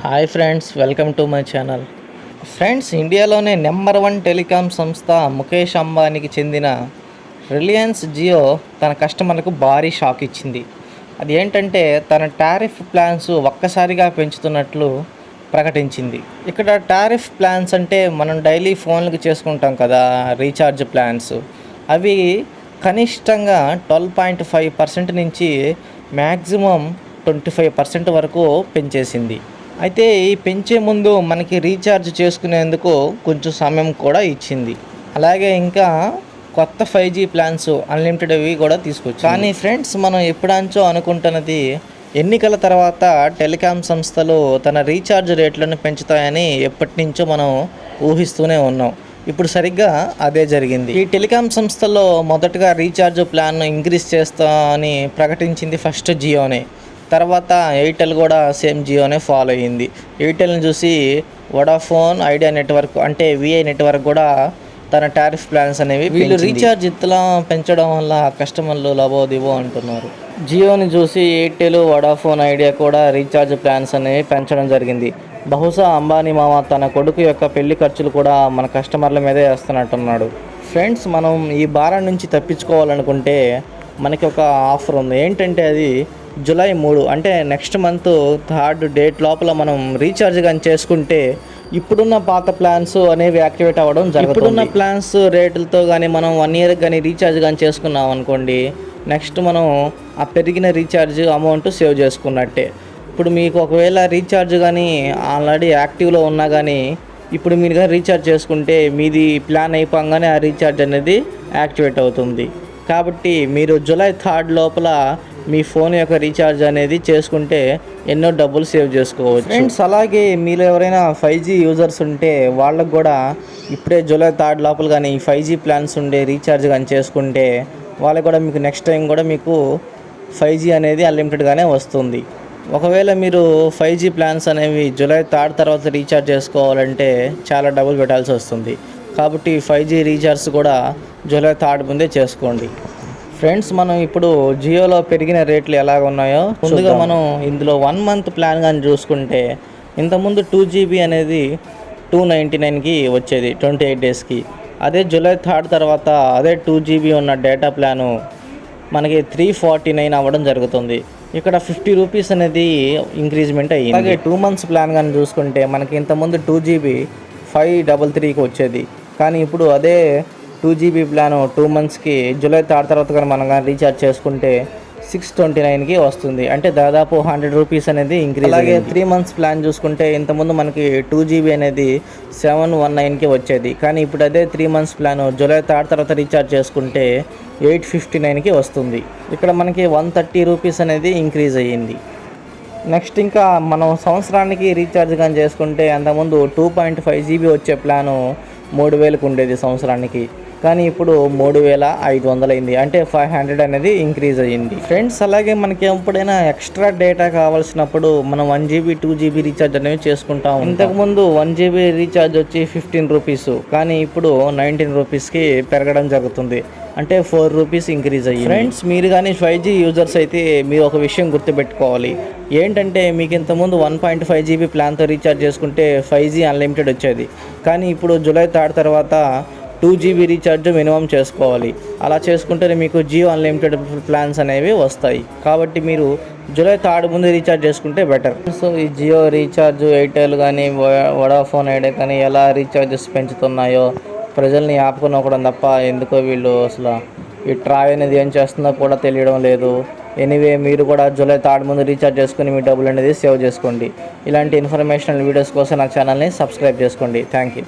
Hi friends, welcome to my channel. Friends, ఇండియాలోనే number 1 telecom సంస్థ ముఖేష్ అంబానీకి చెందిన రిలయన్స్ జియో తన కస్టమర్లకు భారీ షాక్ ఇచ్చింది. అది ఏంటంటే తన టారిఫ్ ప్లాన్స్ ఒక్కసారిగా పెంచుతున్నట్లు ప్రకటించింది. ఇక్కడ టారిఫ్ ప్లాన్స్ అంటే మనం డైలీ ఫోన్లకు చేసుకుంటాం కదా, రీఛార్జ్ ప్లాన్స్. అవి కనిష్టంగా 12.5% నుంచి మ్యాక్సిమం 25% వరకు పెంచేసింది. అయితే ఈ పెంచే ముందు మనకి రీఛార్జ్ చేసుకునేందుకు కొంచెం సమయం కూడా ఇచ్చింది. అలాగే ఇంకా కొత్త 5G ప్లాన్స్ అన్లిమిటెడ్ అవి కూడా తీసుకొచ్చింది. కానీ ఫ్రెండ్స్, మనం ఎప్పుడంచో అనుకుంటున్నది ఎన్నికల తర్వాత టెలికాం సంస్థలు తన రీఛార్జ్ రేట్లను పెంచుతాయని ఎప్పటి నుంచో మనం ఊహిస్తూనే ఉన్నాం. ఇప్పుడు సరిగ్గా అదే జరిగింది. ఈ టెలికాం సంస్థల్లో మొదటగా రీఛార్జ్ ప్లాన్ను ఇంక్రీజ్ చేస్తామని ప్రకటించింది ఫస్ట్ జియోనే. తర్వాత ఎయిర్టెల్ కూడా సేమ్ జియోనే ఫాలో అయ్యింది. ఎయిర్టెల్ని చూసి వొడాఫోన్ ఐడియా నెట్వర్క్ అంటే విఐ నెట్వర్క్ కూడా తన టారిఫ్ ప్లాన్స్ అనేవి వీళ్ళు రీఛార్జ్ ఇంతలా పెంచడం వల్ల కస్టమర్లు లబోదిబో అంటున్నారు. జియోని చూసి ఎయిర్టెల్, వొడాఫోన్ ఐడియా కూడా రీఛార్జ్ ప్లాన్స్ అనేవి పెంచడం జరిగింది. బహుశా అంబానీ మామ తన కొడుకు యొక్క పెళ్లి ఖర్చులు కూడా మన కస్టమర్ల మీదే వేస్తున్నట్టున్నాడు. ఫ్రెండ్స్, మనం ఈ భారం నుంచి తప్పించుకోవాలనుకుంటే మనకి ఒక ఆఫర్ ఉంది. ఏంటంటే అది జూలై 3 అంటే నెక్స్ట్ మంత్ 3rd డేట్ లోపల మనం రీఛార్జ్ కానీ చేసుకుంటే ఇప్పుడున్న పాత ప్లాన్స్ అనేవి యాక్టివేట్ అవ్వడం జరుగుతుంది. ఇప్పుడున్న ప్లాన్స్ రేట్లతో కానీ మనం 1 ఇయర్కి కానీ రీఛార్జ్ కానీ చేసుకున్నాం అనుకోండి, నెక్స్ట్ మనం ఆ పెరిగిన రీఛార్జ్ అమౌంట్ సేవ్ చేసుకున్నట్టే. ఇప్పుడు మీకు ఒకవేళ రీఛార్జ్ కానీ ఆల్రెడీ యాక్టివ్లో ఉన్నా కానీ ఇప్పుడు మీరు కానీ రీఛార్జ్ చేసుకుంటే మీది ప్లాన్ అయిపోగానే ఆ రీఛార్జ్ అనేది యాక్టివేట్ అవుతుంది. కాబట్టి మీరు జూలై 3rd లోపల మీ ఫోన్ యొక్క రీఛార్జ్ అనేది చేసుకుంటే ఎన్నో డబ్బులు సేవ్ చేసుకోవచ్చు. ఫ్రెండ్స్, అలాగే మీరు ఎవరైనా 5G యూజర్స్ ఉంటే వాళ్ళకు కూడా ఇప్పుడే జూలై 3rd లోపల కానీ 5G ప్లాన్స్ ఉండే రీఛార్జ్ కానీ చేసుకుంటే వాళ్ళకి కూడా మీకు నెక్స్ట్ టైం కూడా మీకు 5G అనేది అన్లిమిటెడ్గానే వస్తుంది. ఒకవేళ మీరు 5G ప్లాన్స్ అనేవి జూలై 3rd తర్వాత రీఛార్జ్ చేసుకోవాలంటే చాలా డబ్బులు పెట్టాల్సి వస్తుంది. కాబట్టి 5G రీఛార్జ్ కూడా జూలై 3rd ముందే చేసుకోండి. ఫ్రెండ్స్, మనం ఇప్పుడు జియోలో పెరిగిన రేట్లు ఎలాగ ఉన్నాయో ముందుగా మనం ఇందులో 1 మంత్ ప్లాన్ కానీ చూసుకుంటే ఇంతకుముందు 2GB అనేది 299కి వచ్చేది 28 డేస్కి. అదే జూలై 3rd తర్వాత అదే 2GB ఉన్న డేటా ప్లాను మనకి 349 అవ్వడం జరుగుతుంది. ఇక్కడ 50 రూపీస్ అనేది ఇంక్రీజ్మెంట్ అయ్యింది. అలాగే 2 మంత్స్ ప్లాన్ కానీ చూసుకుంటే మనకి ఇంతకుముందు 2GB 533కి వచ్చేది. కానీ ఇప్పుడు అదే 2GB ప్లాను 2 మంత్స్కి జూలై 3rd తర్వాత కానీ మనం కానీ రీఛార్జ్ చేసుకుంటే 629కి వస్తుంది. అంటే దాదాపు 100 రూపీస్ అనేది ఇంక్రీజ్. అలాగే 3 మంత్స్ ప్లాన్ చూసుకుంటే ఇంతకుముందు మనకి 2GB అనేది 719కి వచ్చేది. కానీ ఇప్పుడు అదే 3 మంత్స్ ప్లాను జూలై 3rd తర్వాత రీఛార్జ్ చేసుకుంటే 859కి వస్తుంది. ఇక్కడ మనకి 130 రూపీస్ అనేది ఇంక్రీజ్ అయ్యింది. నెక్స్ట్ ఇంకా మనం సంవత్సరానికి రీఛార్జ్ కానీ చేసుకుంటే అంతకుముందు 2.5GB వచ్చే ప్లాను 3000కు ఉండేది సంవత్సరానికి. కానీ ఇప్పుడు 3500 అయింది. అంటే 500 అనేది ఇంక్రీజ్ అయ్యింది. ఫ్రెండ్స్, అలాగే మనకి ఎప్పుడైనా ఎక్స్ట్రా డేటా కావాల్సినప్పుడు మనం 1GB 2GB రీఛార్జ్ అనేవి చేసుకుంటాం. ఇంతకుముందు 1GB రీఛార్జ్ వచ్చి 15 రూపీస్, కానీ ఇప్పుడు 19 రూపీస్కి పెరగడం జరుగుతుంది. అంటే 4 రూపీస్ ఇంక్రీజ్ అయ్యింది. ఫ్రెండ్స్, మీరు కానీ 5G యూజర్స్ అయితే మీరు ఒక విషయం గుర్తుపెట్టుకోవాలి. ఏంటంటే మీకు ఇంతకుముందు 1.5GB ప్లాన్తో రీఛార్జ్ చేసుకుంటే 5G అన్లిమిటెడ్ వచ్చేది. కానీ ఇప్పుడు జూలై 3rd తర్వాత 2GB రీఛార్జ్ మినిమం చేసుకోవాలి. అలా చేసుకుంటేనే మీకు జియో అన్లిమిటెడ్ ప్లాన్స్ అనేవి వస్తాయి. కాబట్టి మీరు జూలై 3rd ముందు రీఛార్జ్ చేసుకుంటే బెటర్. సో ఈ జియో రీఛార్జ్, ఎయిర్టెల్ కానీ వొడాఫోన్ ఐడియా కానీ ఎలా రీఛార్జెస్ పెంచుతున్నాయో ప్రజల్ని ఆపుకునొక్కడం తప్ప ఎందుకో వీళ్ళు అసలు ఈ ట్రాయ్ అనేది ఏం చేస్తుందో కూడా తెలియడం లేదు. ఎనీవే, మీరు కూడా జూలై 3rd ముందు రీఛార్జ్ చేసుకుని మీ డబ్బులు అనేది సేవ్ చేసుకోండి. ఇలాంటి ఇన్ఫర్మేషనల్ వీడియోస్ కోసం నా ఛానల్ని సబ్స్క్రైబ్ చేసుకోండి. Thank you.